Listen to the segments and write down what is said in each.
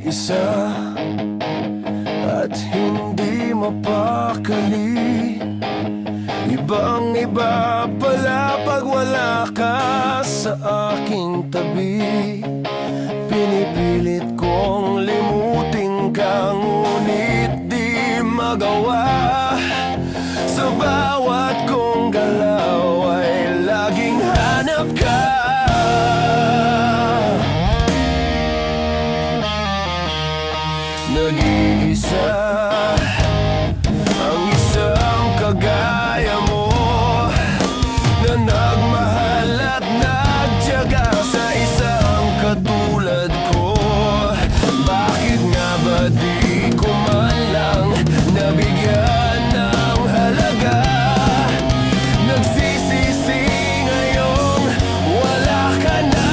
nag-iisa at hindi mapakali. Ibang iba pala pag wala ka sa aking tabi. Pinipilit kong limutin ka, ngunit di magawa. Sa bawat kong galaw ay laging hanap ka. Nag-iisa ang isang kagaya mo, na nagmahal at nagtiyaga sa isang katulad ko. Bakit nga ba di ko man lang nabigyan ng halaga? Nagsisisi ngayong wala ka na.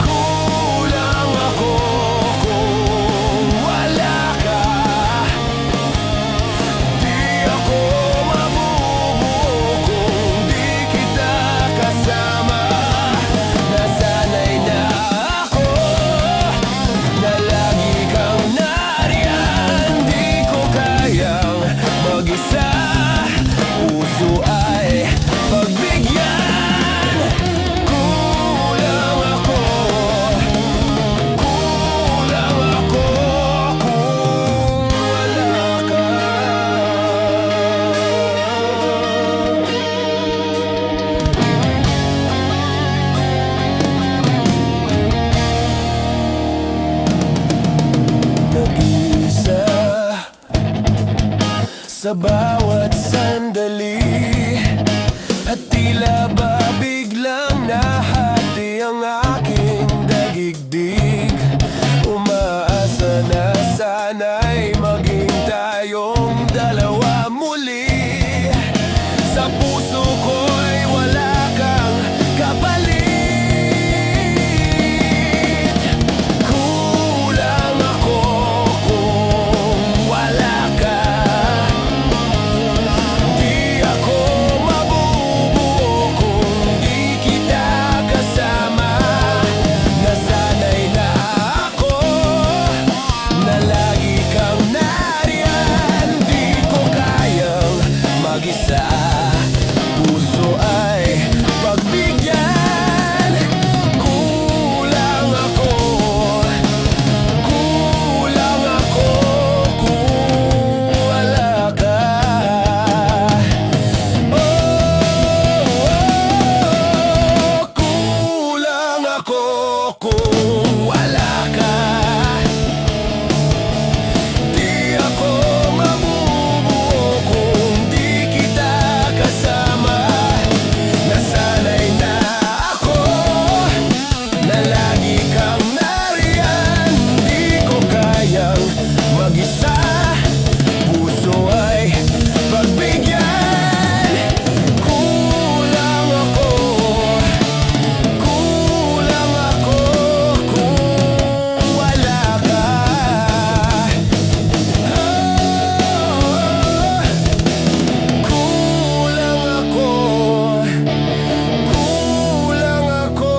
Kulang ako kung wala ka. Di ako mabubuo kung di kita kasama. Nasanay na ako na lagi kang nariyan. Di ko kayang mag-isa, puso ay pagbigyan. Kulang ako kung wala ka. Nag-iisa sa bawat sandali, at tila ba biglang nahati ang aking daigdig. Umaasa na sana'y maging tayong dalawa muli. Sa puso ko'y wala kang kapalit. Kulang ako kung wala ka. Di ako mabubuo kung di kita kasama. Nasanay na ako na lagi kang nariyan. Di ko kayang mag-isa, puso ay pagbigyan. Kulang ako kung wala ka. Kulang ako kung wala ka. Di ako mabubuo kung di kita kasama. Nasanay na ako na lagi kang nariyan. Di ko kayang mag-isa, puso ay pagbigyan. Kulang ako kung wala ka. Kulang ako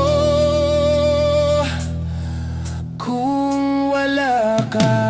kung wala ka.